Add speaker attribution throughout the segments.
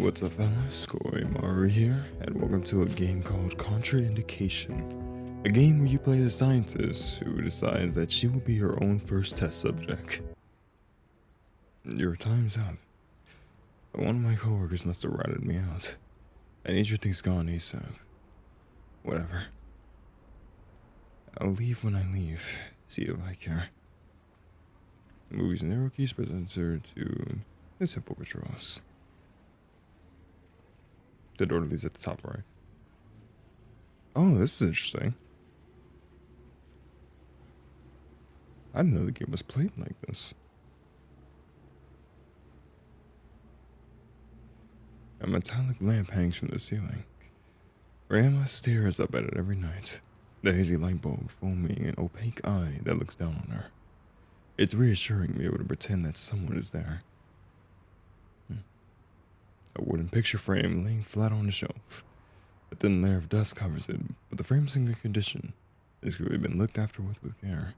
Speaker 1: What's up, fellas? Maru here, and welcome to a game called Contraindication. A game where you play as a scientist who decides that she will be her own first test subject. Your time's up. One of my coworkers must have ratted me out. I need your things gone ASAP. Whatever. I'll leave when I leave. See if I care. Movies and arrow keys presents her to the simple controls. The door leads at the top right. Oh, this is interesting. I didn't know the game was played like this. A metallic lamp hangs from the ceiling. Rama stares up at it every night, the hazy light bulb foaming an opaque eye that looks down on her. It's reassuring to be able to pretend that someone is there. A wooden picture frame laying flat on the shelf. A thin layer of dust covers it, but the frame's in good condition. It's clearly been looked after with care.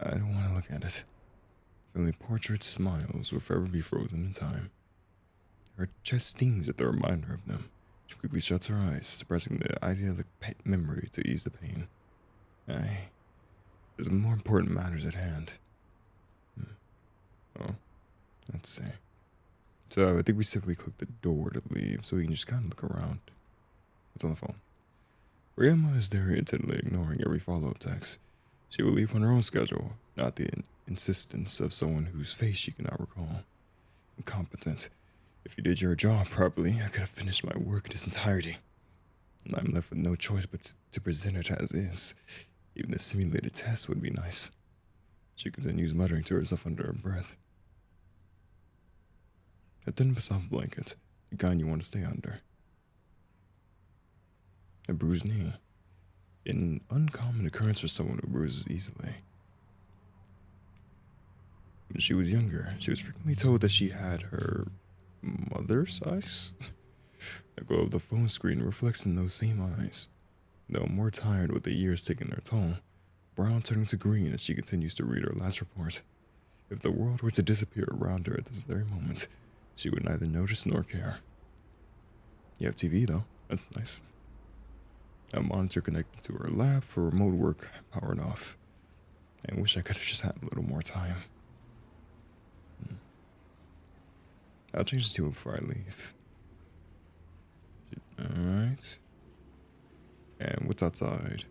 Speaker 1: I don't want to look at it. Family portrait smiles will forever be frozen in time. Her chest stings at the reminder of them. She quickly shuts her eyes, suppressing the idea of the pet memory to ease the pain. There's more important matters at hand. Oh, let's see. So I think we simply click the door to leave, so we can just kind of look around. What's on the phone? Rama is there intently ignoring every follow-up text. She will leave on her own schedule, not the insistence of someone whose face she cannot recall. Incompetent. If you did your job properly, I could have finished my work in its entirety. And I'm left with no choice but to present it as is. Even a simulated test would be nice. She continues muttering to herself under her breath. A thin soft blanket, the kind you want to stay under. A bruised knee. An uncommon occurrence for someone who bruises easily. When she was younger, she was frequently told that she had her mother's eyes. The glow of the phone screen reflects in those same eyes. Though more tired with the years taking their toll, brown turning to green as she continues to read her last report. If the world were to disappear around her at this very moment, she would neither notice nor care. You have TV though, that's nice. A monitor connected to her lap for remote work, powered off. I wish I could have just had a little more time. I'll change this to it before I leave. Alright. And what's outside?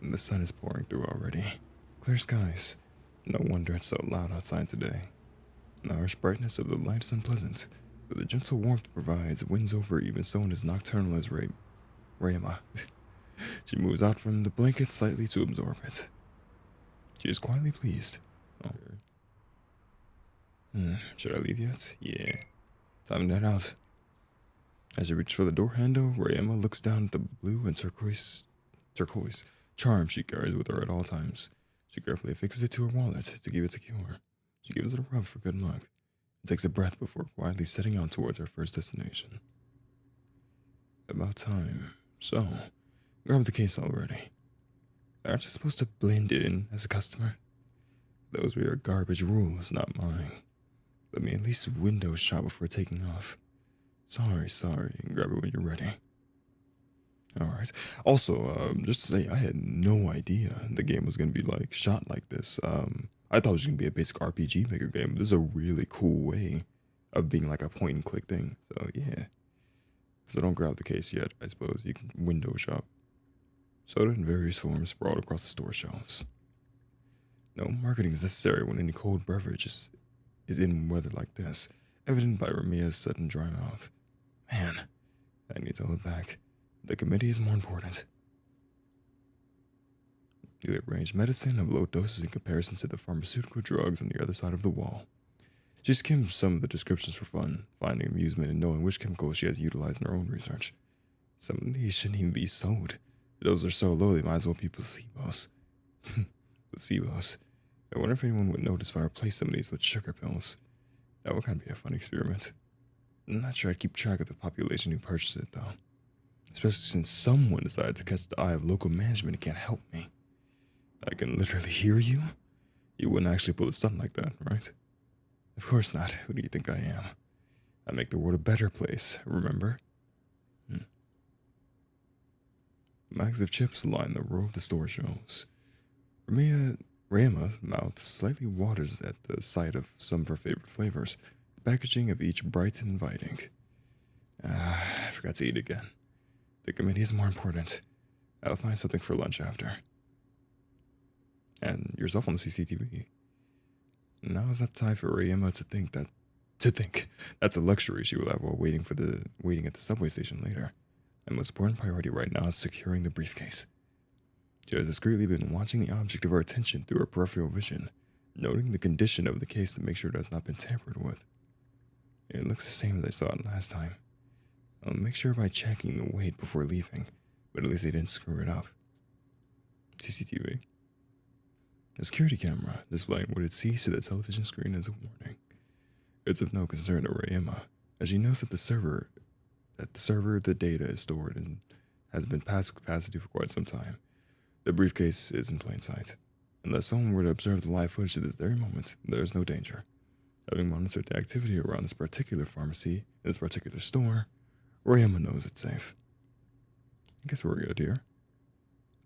Speaker 1: The sun is pouring through already. Clear skies. No wonder it's so loud outside today. The harsh brightness of the light is unpleasant, but the gentle warmth it provides wins over even someone as nocturnal as Rama. She moves out from the blanket slightly to absorb it. She is quietly pleased. Should I leave yet? Yeah. Time to head out. As she reaches for the door handle, Rama looks down at the blue and turquoise charm she carries with her at all times. She carefully affixes it to her wallet to keep it secure. She gives it a rub for good luck and takes a breath before quietly setting out towards her first destination. About time. So, grab the case already. Aren't you supposed to blend in as a customer? Those were your garbage rules, not mine. Let me at least window shop before taking off. Sorry. Grab it when you're ready. Alright. Also, just to say, I had no idea the game was going to be like shot like this. I thought it was going to be a basic RPG maker game. This is a really cool way of being like a point and click thing. So yeah. So don't grab the case yet, I suppose. You can window shop. Soda in various forms sprawled across the store shelves. No marketing is necessary when any cold beverage is in weather like this, evident by Ramia's sudden dry mouth. Man, I need to hold back. The committee is more important. You arrange medicine of low doses in comparison to the pharmaceutical drugs on the other side of the wall. She skims some of the descriptions for fun, finding amusement in knowing which chemicals she has utilized in her own research. Some of these shouldn't even be sold. Those are so low they might as well be placebos. Placebos. I wonder if anyone would notice if I replaced some of these with sugar pills. That would kind of be a fun experiment. I'm not sure I'd keep track of the population who purchased it, though. Especially since someone decided to catch the eye of local management and can't help me. I can literally hear you? You wouldn't actually pull a stunt like that, right? Of course not. Who do you think I am? I make the world a better place, remember? Bags of chips line the row of the store shelves. Rayama's mouth slightly waters at the sight of some of her favorite flavors, the packaging of each bright and inviting. I forgot to eat again. The committee is more important. I'll find something for lunch after. And yourself on the CCTV. Now is not time for Rayama to think that. To think that's a luxury she will have while waiting at the subway station later. My most important priority right now is securing the briefcase. She has discreetly been watching the object of her attention through her peripheral vision, noting the condition of the case to make sure it has not been tampered with. It looks the same as I saw it last time. I'll make sure by checking the weight before leaving, but at least they didn't screw it up. CCTV. A security camera displaying what it sees to the television screen as a warning. It's of no concern to Rayama, as she knows that the server the data is stored in has been past capacity for quite some time. The briefcase is in plain sight. Unless someone were to observe the live footage at this very moment, there is no danger. Having monitored the activity around this particular pharmacy, in this particular store, Rayama knows it's safe. I guess we're good here.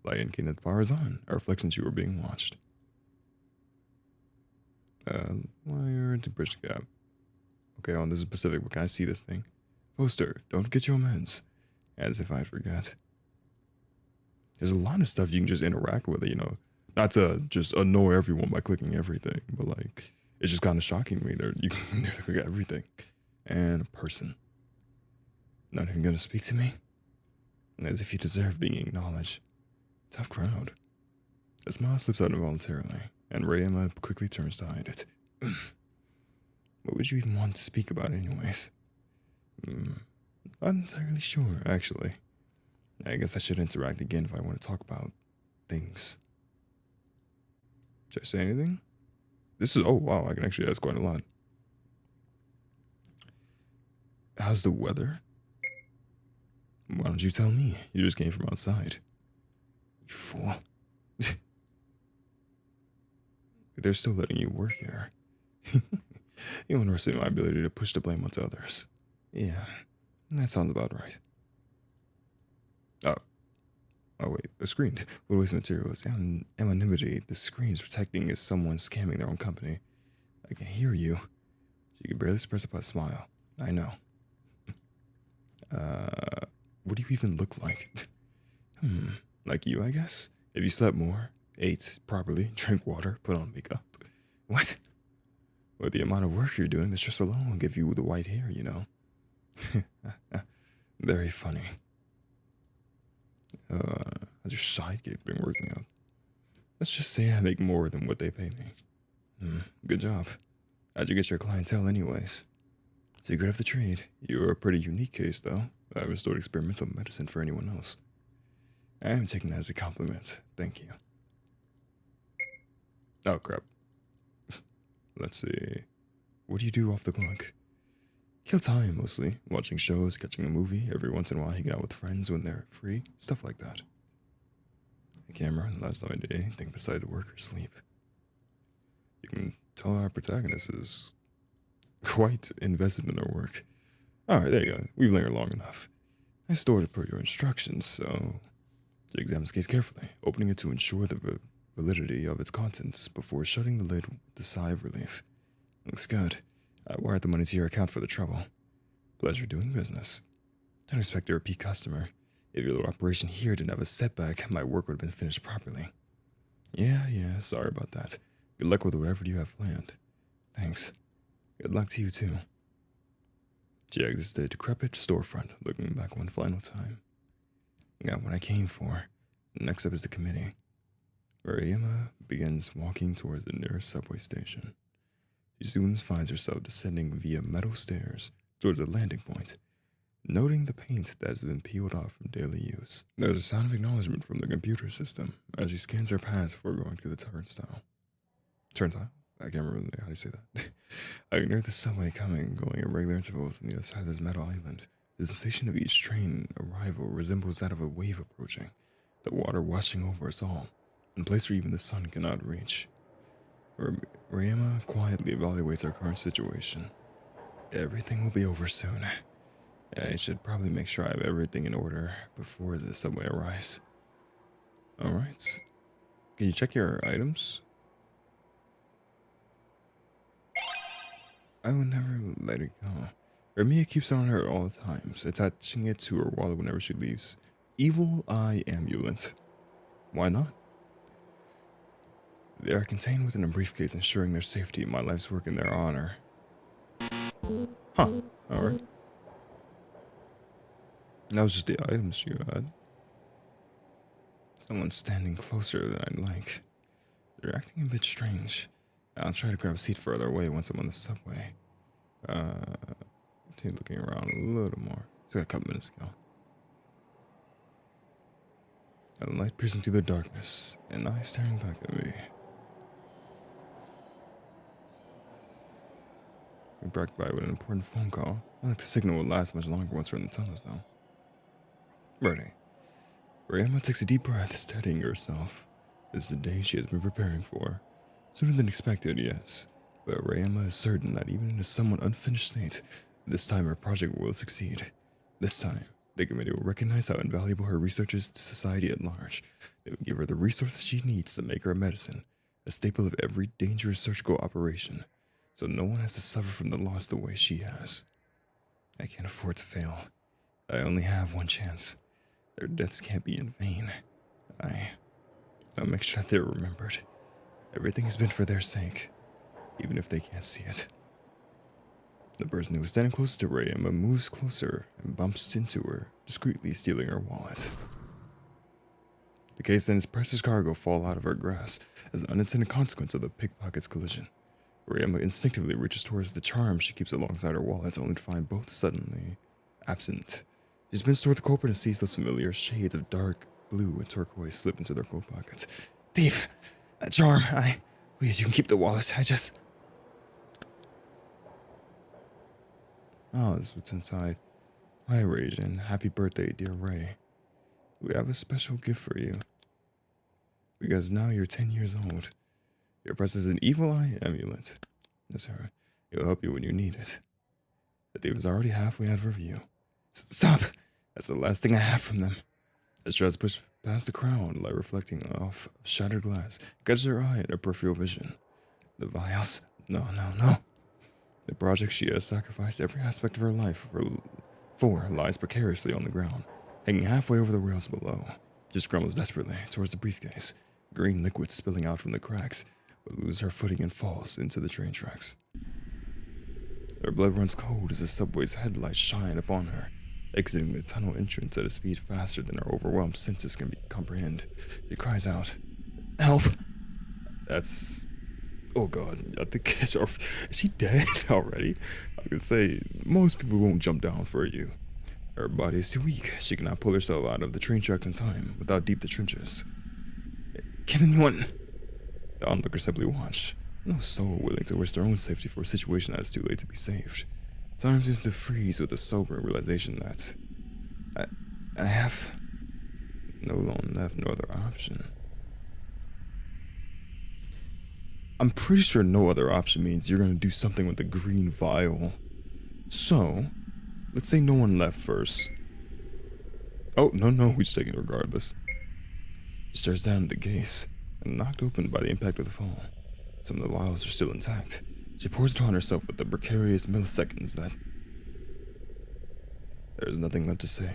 Speaker 1: Light indicating that the power is on, a reflection you were being watched. Wire to bridge the gap. Okay, on this is Pacific, but can I see this thing? Poster, don't forget your amends. As if I'd forget. There's a lot of stuff you can just interact with, not to just annoy everyone by clicking everything, but like, it's just kind of shocking me that you can click everything. And a person. Not even gonna speak to me? As if you deserve being acknowledged. Tough crowd. A smile slips out involuntarily, and Rayama quickly turns to hide it. What would you even want to speak about anyways? Not entirely sure, actually. I guess I should interact again if I want to talk about things. Should I say anything? Oh wow, I can actually ask quite a lot. How's the weather? Why don't you tell me? You just came from outside. You fool. They're still letting you work here. You underestimate my ability to push the blame onto others. Yeah, that sounds about right. Oh wait, the screen. What waste materials? Anonymity. The screen's protecting is someone scamming their own company. I can hear you. She can barely express a smile. I know. What do you even look like? Like you, I guess? If you slept more, ate properly, drank water, put on makeup. What? With the amount of work you're doing, the stress alone will give you the white hair, Very funny. How's your sidekick been working out? Let's just say I make more than what they pay me. Good job. How'd you get your clientele anyways? Secret of the trade. You're a pretty unique case, though. I restored experimental medicine for anyone else. I am taking that as a compliment. Thank you. Oh, crap. Let's see. What do you do off the clock? Kill time, mostly. Watching shows, catching a movie, every once in a while hanging out with friends when they're free. Stuff like that. The camera, last time I did anything besides work or sleep. You can tell our protagonist is quite invested in their work. Alright, there you go. We've lingered long enough. I stored it per your instructions, so she examines the case carefully, opening it to ensure the validity of its contents before shutting the lid with a sigh of relief. Looks good. I wired the money to your account for the trouble. Pleasure doing business. Don't expect a repeat customer. If your little operation here didn't have a setback, my work would have been finished properly. Yeah, sorry about that. Good luck with whatever you have planned. Thanks. Good luck to you too. She exits the decrepit storefront, looking back one final time. Got what I came for. Next up is the committee. Rayama begins walking towards the nearest subway station. She soon finds herself descending via metal stairs towards the landing point, noting the paint that has been peeled off from daily use. There's a sound of acknowledgement from the computer system as she scans her pass before going to the turnstile. Turnstile? I can't remember how to say that. I ignore the subway coming, going at regular intervals on the other side of this metal island. The sensation of each train arrival resembles that of a wave approaching, the water washing over us all, in a place where even the sun cannot reach. Rayama quietly evaluates her current situation. Everything will be over soon. I should probably make sure I have everything in order before the subway arrives. Alright. Can you check your items? I will never let it go. Ermia keeps it on her at all times, attaching it to her wallet whenever she leaves. Evil Eye Amulet. Why not? They are contained within a briefcase, ensuring their safety. My life's work in their honor. Huh. Alright. That was just the items you had. Someone's standing closer than I'd like. They're acting a bit strange. I'll try to grab a seat further away once I'm on the subway. Looking around a little more. Still got a couple minutes to go. A light piercing through the darkness, an eye staring back at me. We brought by with an important phone call. I like the signal will last much longer once we're in the tunnels, though. Ready. Rayama takes a deep breath, steadying herself. This is the day she has been preparing for. Sooner than expected, yes. But Rayama is certain that even in a somewhat unfinished state, this time her project will succeed. This time, the committee will recognize how invaluable her research is to society at large. They will give her the resources she needs to make her a medicine, a staple of every dangerous surgical operation, so no one has to suffer from the loss the way she has. I can't afford to fail. I only have one chance. Their deaths can't be in vain. I'll make sure that they're remembered. Everything has been for their sake, even if they can't see it. The person who was standing closest to Rayama moves closer and bumps into her, discreetly stealing her wallet. The case and its precious cargo fall out of her grasp as an unintended consequence of the pickpocket's collision. Rayama instinctively reaches towards the charm she keeps alongside her wallet, only to find both suddenly absent. She spins toward the culprit and sees those familiar shades of dark blue and turquoise slip into their coat pockets. Thief! That charm! Please, you can keep the wallet. Oh, this is what's inside. Hi, Rajan. Happy birthday, dear Ray. We have a special gift for you. Because now you're 10 years old. Your present is an evil eye amulet. Yes, sir. It'll help you when you need it. The thief is already halfway out of review. Stop! That's the last thing I have from them. As Strauss pushed past the crowd, light reflecting off of shattered glass, catches her eye and her peripheral vision. The vials. No. The project she has sacrificed every aspect of her life for lies precariously on the ground, hanging halfway over the rails below. She scrambles desperately towards the briefcase, green liquid spilling out from the cracks, but loses her footing and falls into the train tracks. Her blood runs cold as the subway's headlights shine upon her, exiting the tunnel entrance at a speed faster than her overwhelmed senses can comprehend. She cries out, "Help!" That's... Oh god, I think is she dead already? I was gonna say, most people won't jump down for you. Her body is too weak. She cannot pull herself out of the train tracks in time without deep the trenches. Can anyone... The onlookers simply watch. No soul willing to risk their own safety for a situation that is too late to be saved. Time seems to freeze with the sobering realization that I have no other option. I'm pretty sure no other option means you're gonna do something with the green vial. So, let's say no one left first. Oh, no, we're just taking it regardless. She stares down at the case, and knocked open by the impact of the fall. Some of the vials are still intact. She pours it on herself with the precarious milliseconds that... There is nothing left to say,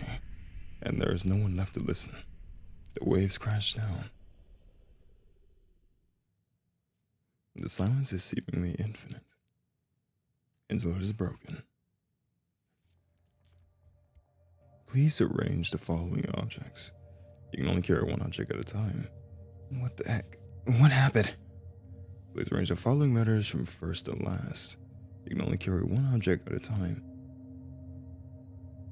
Speaker 1: and there is no one left to listen. The waves crash down. The silence is seemingly infinite, until it is broken. Please arrange the following objects. You can only carry one object at a time. What the heck? What happened? Please arrange the following letters from first to last. You can only carry one object at a time.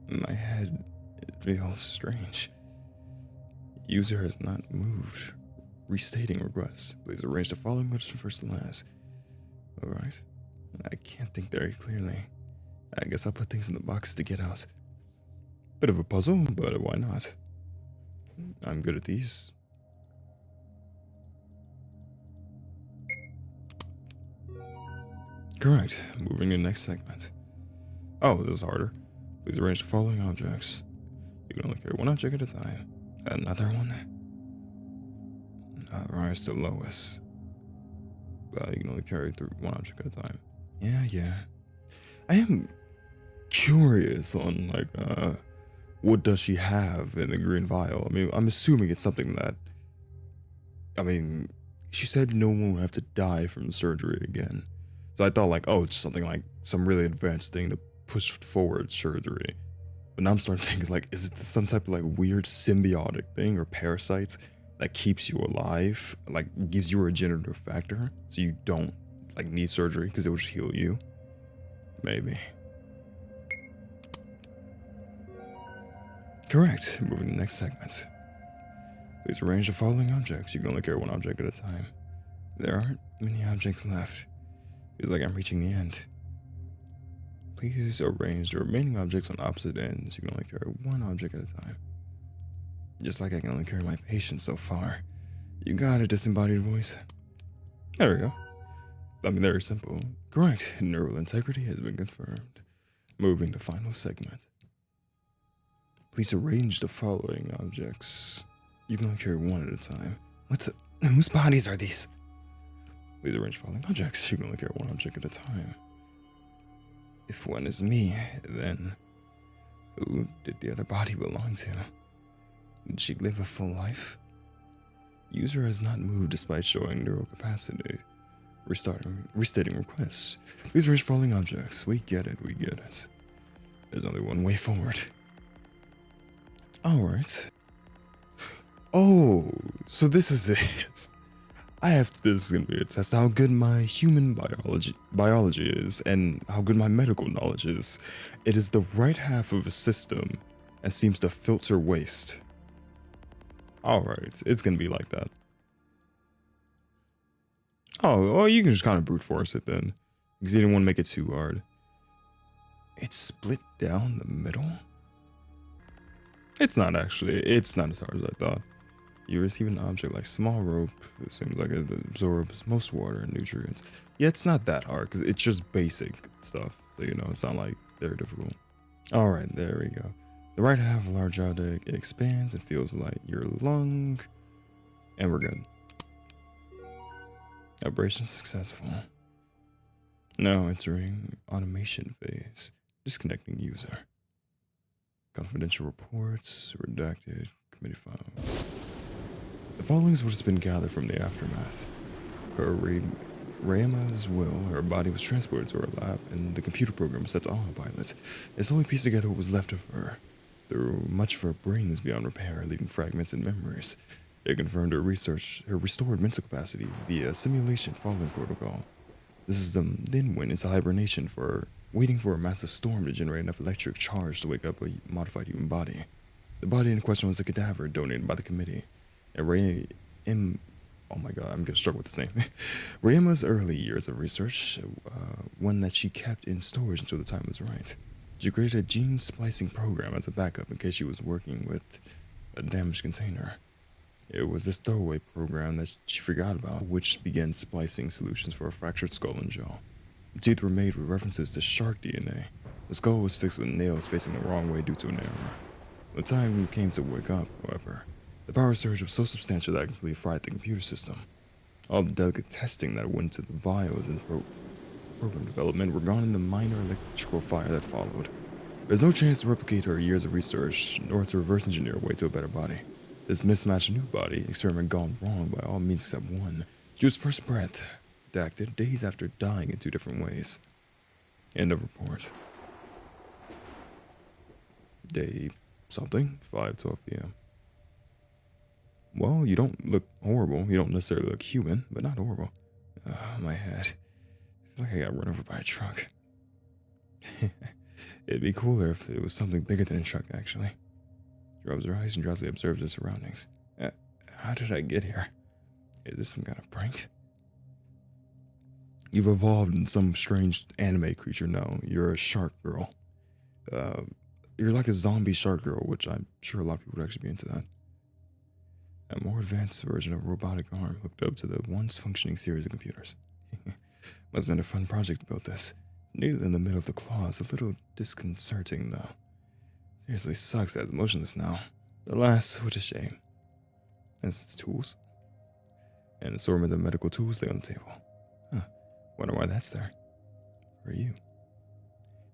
Speaker 1: My head, it feels strange. User has not moved. Restating request. Please arrange the following letters from first to last. Alright. I can't think very clearly. I guess I'll put things in the box to get out. Bit of a puzzle, but why not? I'm good at these. Correct. Moving to the next segment. Oh, this is harder. Please arrange the following objects. You can only carry one object at a time. Another one. Rise to lowest. You can only carry through one object at a time. Yeah. I am curious on what does she have in the green vial? I mean, I'm assuming it's something that, she said no one would have to die from surgery again. So I thought like, oh, it's something like some really advanced thing to push forward surgery. But now I'm starting to think, like, is it some type of like weird symbiotic thing or parasites that keeps you alive, like gives you a regenerative factor so you don't like need surgery because it will just heal you? Maybe. Correct. Moving to the next segment. Please arrange the following objects. You can only carry one object at a time. There aren't many objects left. Feels like I'm reaching the end. Please arrange the remaining objects on opposite ends. You can only carry one object at a time. Just like I can only carry my patience so far. You got a disembodied voice. There we go. Very simple. Correct. Neural integrity has been confirmed. Moving to final segment. Please arrange the following objects. You can only carry one at a time. Whose bodies are these? Please arrange the following objects. You can only carry one object at a time. If one is me, then who did the other body belong to? Did she live a full life? User has not moved despite showing neural capacity. Restating request. Please arrange following objects. We get it. There's only one way forward. Alright. Oh, so this is it. This is gonna be a test how good my human biology is and how good my medical knowledge is. It is the right half of a system that seems to filter waste. Alright, it's gonna be like that. Oh, well, you can just kind of brute force it then, because you didn't want to make it too hard. It's split down the middle? It's not as hard as I thought. You receive an object like small rope. It seems like it absorbs most water and nutrients. Yeah, it's not that hard because it's just basic stuff. So, it's not like very difficult. All right, there we go. The right half of a large object, it expands and feels like your lung. And we're good. Operation successful. Now entering automation phase. Disconnecting user. Confidential reports, redacted, committee files. The following is what has been gathered from the aftermath. Per Rayama's will, her body was transported to her lab, and the computer program was set to autopilot. It slowly pieced together what was left of her. Though much of her brain was beyond repair, leaving fragments and memories. It confirmed her restored mental capacity via simulation following protocol. The system then went into hibernation waiting for a massive storm to generate enough electric charge to wake up a modified human body. The body in question was a cadaver donated by the committee. And oh my god, I'm gonna struggle with this name. Rayama's early years of research, one that she kept in storage until the time was right. She created a gene splicing program as a backup in case she was working with a damaged container. It was this throwaway program that she forgot about, which began splicing solutions for a fractured skull and jaw. The teeth were made with references to shark DNA. The skull was fixed with nails facing the wrong way due to an error. When the time came to wake up, however, the power surge was so substantial that it completely fried the computer system. All the delicate testing that went into the vials and program development were gone in the minor electrical fire that followed. There's no chance to replicate her years of research, nor to reverse engineer her way to a better body. This mismatched new body experiment gone wrong by all means except one. Jude's first breath, redacted days after dying in 2 different ways. End of report. Day something, 5:12 p.m. Well, you don't look horrible. You don't necessarily look human, but not horrible. My head. I feel like I got run over by a truck. It'd be cooler if it was something bigger than a truck, actually. She rubs her eyes and drowsily observes her surroundings. How did I get here? Is this some kind of prank? You've evolved in some strange anime creature now. You're a shark girl. You're like a zombie shark girl, which I'm sure a lot of people would actually be into that. A more advanced version of a robotic arm hooked up to the once functioning series of computers. Must have been a fun project to build this. Needle in the middle of the claw is a little disconcerting, though. Seriously sucks that it's motionless now. Alas, what a shame. And its tools. An assortment of medical tools lay on the table. Huh. Wonder why that's there. For you.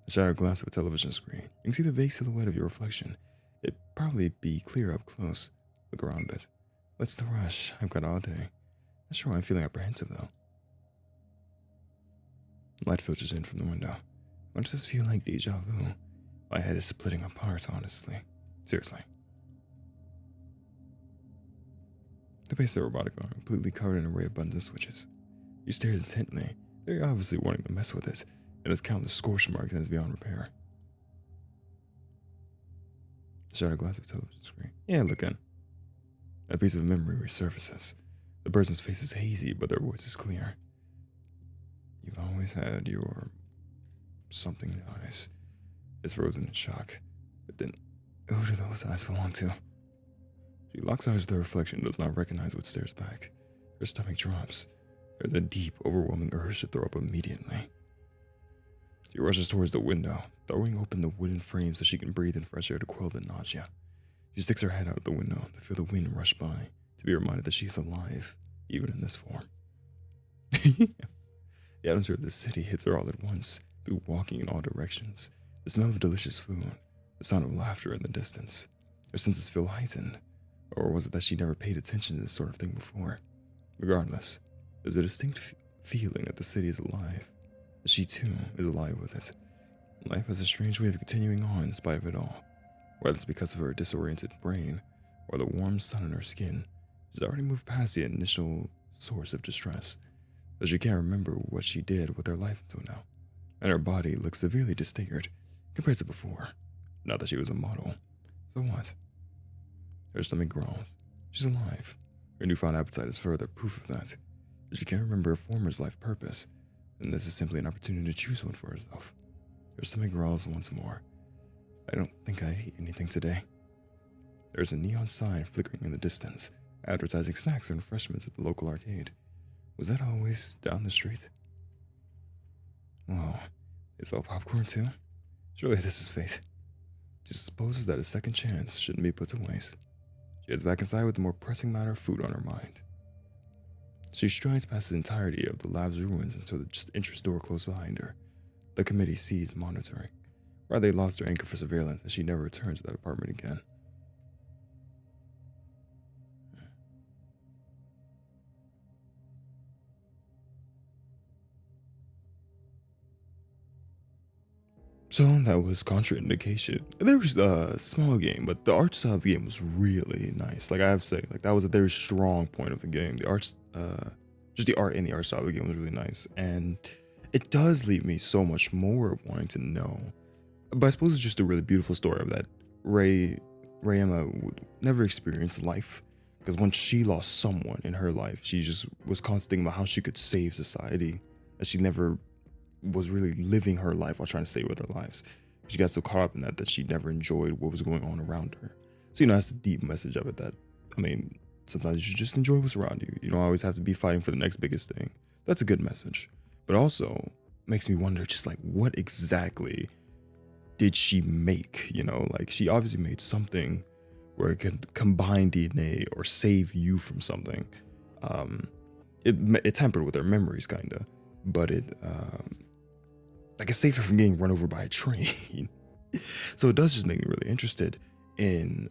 Speaker 1: The shattered glass of a television screen. You can see the vague silhouette of your reflection. It'd probably be clear up close. Look around a bit. What's the rush? I've got all day. Not sure why I'm feeling apprehensive, though. Light filters in from the window. Why does this feel like deja vu? My head is splitting apart, honestly. Seriously. The base of the robotic arm, completely covered in an array of buttons and switches. You stare intently. They're obviously wanting to mess with it. It has countless scorch marks and is beyond repair. The shattered glass of a television screen. Yeah, look in. A piece of memory resurfaces. The person's face is hazy, but their voice is clear. You've always had your something nice. It's frozen in shock. But then, who do those eyes belong to? She locks eyes with her reflection and does not recognize what stares back. Her stomach drops. There's a deep, overwhelming urge to throw up immediately. She rushes towards the window, throwing open the wooden frame so she can breathe in fresh air to quell the nausea. She sticks her head out the window to feel the wind rush by, to be reminded that she's alive, even in this form. The atmosphere of the city hits her all at once, people walking in all directions, the smell of delicious food, the sound of laughter in the distance. Her senses feel heightened, or was it that she never paid attention to this sort of thing before? Regardless, there's a distinct feeling that the city is alive, that she too is alive with it. Life has a strange way of continuing on in spite of it all, whether it's because of her disoriented brain, or the warm sun on her skin. She's already moved past the initial source of distress, but she can't remember what she did with her life until now, and her body looks severely disfigured compared to before, now that she was a model. So what? Her stomach growls. She's alive. Her newfound appetite is further proof of that. But she can't remember her former life purpose, and this is simply an opportunity to choose one for herself. Her stomach growls once more. I don't think I ate anything today. There's a neon sign flickering in the distance, advertising snacks and refreshments at the local arcade. Was that always down the street? Whoa, they sell popcorn too? Surely this is fate. She supposes that a second chance shouldn't be put to waste. She heads back inside with the more pressing matter of food on her mind. She strides past the entirety of the lab's ruins until the entrance door closed behind her. The committee sees monitoring. Why they lost their anchor for surveillance and she never returned to that apartment again. So that was Contraindication. There was a small game, but the art style of the game was really nice. Like I have to say, like that was a very strong point of the game. The arts, just the art in the art style of the game was really nice, and it does leave me so much more wanting to know. But I suppose it's just a really beautiful story of that Rayema would never experience life, because once she lost someone in her life, she just was constantly thinking about how she could save society, and she never was really living her life while trying to stay with her lives. She got so caught up in that she never enjoyed what was going on around her. So, that's the deep message of it, that, I mean, sometimes you should just enjoy what's around you. You don't always have to be fighting for the next biggest thing. That's a good message. But also makes me wonder just like what exactly did she make? Like she obviously made something where it could combine DNA or save you from something. It tempered with her memories kinda, but it saved her from getting run over by a train. So it does just make me really interested in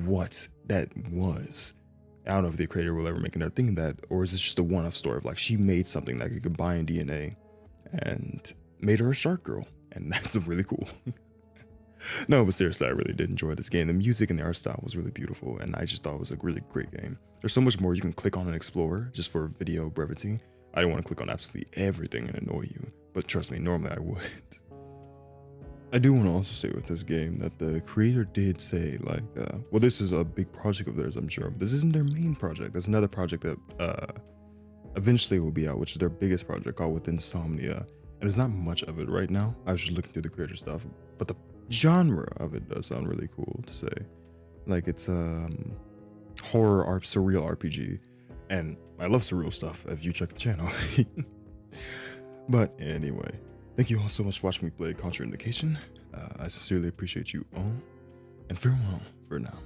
Speaker 1: what that was. I don't know if the creator will ever make another thing of that, or is this just a one-off story of like she made something that could combine DNA and made her a shark girl, and that's really cool. No, but seriously, I really did enjoy this game. The music and the art style was really beautiful, and I just thought it was a really great game. There's so much more you can click on and explore just for video brevity. I didn't want to click on absolutely everything and annoy you, but trust me, normally I would. I do want to also say with this game that the creator did say well, this is a big project of theirs, I'm sure, but this isn't their main project. There's another project that eventually will be out, which is their biggest project, called With Insomnia, and there's not much of it right now. I was just looking through the creator stuff, but the genre of it does sound really cool to say. Like it's horror surreal RPG, and I love surreal stuff if you check the channel. But anyway, Thank you all so much for watching me play Contraindication. I sincerely appreciate you all, and farewell for now.